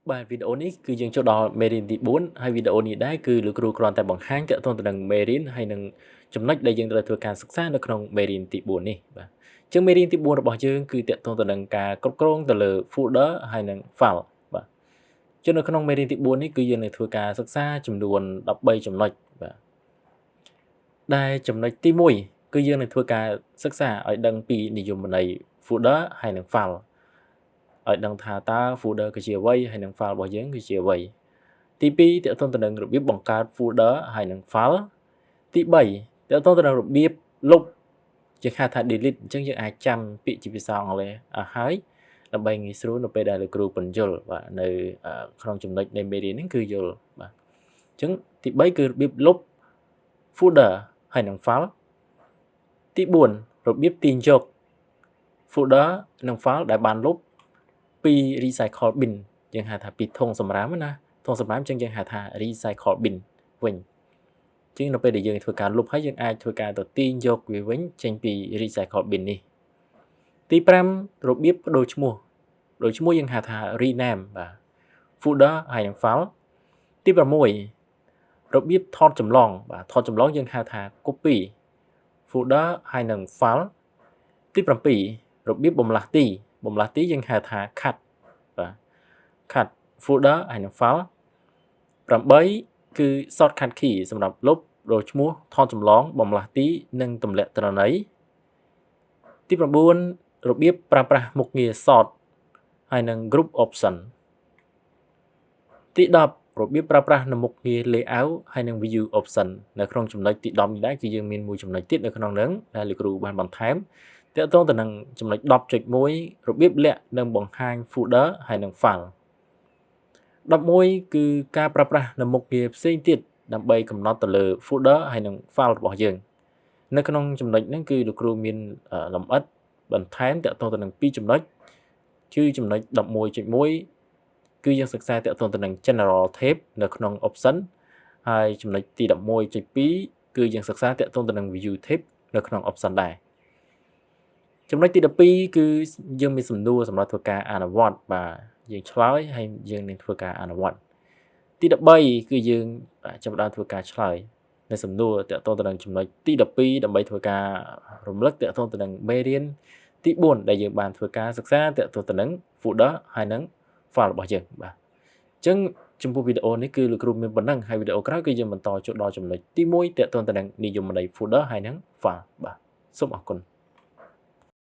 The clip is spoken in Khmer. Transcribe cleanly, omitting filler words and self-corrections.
Bài videoនេះគឺយើងចូលដល់មេរៀនទី4ហើយវីដេអូនេះដែរគឺលោកគ្រូគ្រាន់តែបង្ហាញទាក់ទងទៅនឹងមេរៀនហើយនឹងចំណុចដែលយើងត្រូវធ្វើការសិក្សានៅក្នុងមេរៀនទី4នេះបាទអញ្ចឹងមេរៀនទី4របស់យើងគឺទាក់ទងទៅនឹងការគ្រប់គ្រងទៅលើ folder ហើយនឹង file បាទចឹងនៅក្នុងមេរៀនទី4នេះគឺយើងនឹងធ្វើការសិក្សាចំនួន13ចំណុចបាទដែលចំណុចទី1គឺយើងនឹងធ្វើការសិក្សាឲ្យដឹងពីនិយមន័យ folder ហើយនឹង file ឲ្យដឹងថាតើ folder គឺជាអ្វីហើយនឹង file របស់យើងគឺជាអ្វីទី2តើតើទៅនឹងរបៀបបង្កើត folder ហើយនឹង file ទី3តើតើទៅនឹងរបៀបលុបជាហៅថា delete អញ្ចឹងយើងអាចចាំពាក្យជាភាសាអង់គ្លេសហើយដើម្បីងាយស្រួលនៅពេលដែលលោកគ្រូបញ្យល់បាទនៅក្នុងចំណុចនៃមេរៀននេះគឺយល់បាទអញ្ចឹងទី3គឺរបៀបលុប folder ហើយនឹង file ទី4របៀបទាញយក folder និង file ដែលបានលុបពី recycle bin យើងហៅថាពីធុងសម្រាមណាធុងសម្រាមអញ្ចឹងយើងហៅថា recycle bin វិញជាងនៅពេលដែលយើងធ្វើការលុបហើយយើងអាចធ្វើការទៅទាញយកវាវិញចេញពី recycle bin នេះទី5របៀបបដូរឈ្មោះយើងហៅថា rename បាទ folder ហើយនឹង file ទី6របៀបថតចម្លងបាទថតចម្លងយើងហៅថា copy folder ហើយនឹង file ទី7របៀបបំលាស់ទីយើងហៅថា cut បាទ cut folder ហើយនឹង file 8គឺ shortcut key សម្រាប់លុបដូរឈ្មោះថតចម្លងបំលាស់ទីនិងទម្លាក់ទិន្នន័យទី9របៀបប្រើប្រាស់មុខងារ sort ហើយនឹង group option ទី10របៀបប្រើប្រាស់នៅមុខងារ layout ហើយនឹង view option នៅក្នុងចំណុចទី10នេះដែរគឺយើងមានមួយចំណុចទៀតនៅក្នុងហ្នឹងដែលលោកគ្រូបានបន្ថែមទាក់ទងទៅនឹងចំណុច 10.1 របៀបលាក់និងបង្ហាញ folder ហើយនឹង file 11គឺការប្រើប្រាស់នៅមុខងារផ្សេងទៀតដើម្បីកំណត់ទៅលើ folder ហើយនឹង file របស់យើងនៅក្នុងចំណុចហ្នឹងគឺលោកគ្រូមានលម្អិតបន្ថែមទាក់ទងទៅនឹង2ចំណុចគឺចំណុច 11.1 គឺយើងសិក្សាទាក់ទងទៅនឹង general tab នៅក្នុង option ហើយចំណុចទី 11.2 គឺយើងសិក្សាទាក់ទងទៅនឹង view tab នៅក្នុង option ដែរចំណុចទី12គឺយើងមានសំណួរសម្រាប់ធ្វើការអនុវត្តបាទយើងឆ្លើយហើយយើងនឹងធ្វើការអនុវត្តទី13គឺយើងចាប់ផ្ដើមធ្វើការឆ្លើយនៅសំណួរទាក់ទងទៅនឹងចំណុចទី12ដើម្បីធ្វើការរំលឹកទាក់ទងទៅនឹងមេរៀនទី4ដែលយើងបានធ្វើការសិក្សាទាក់ទងទៅនឹង folder ហើយនឹង file របស់យើងបាទអញ្ចឹងចំពោះវីដេអូនេះគឺលោកគ្រូមានប៉ុណ្ណឹងហើយវីដេអូក្រោយគឺយើងបន្តចូលដល់ចំណុចទី1ទាក់ទងទៅនឹងនិយមន័យ folder ហើយនឹង file បាទសូមអរគុណ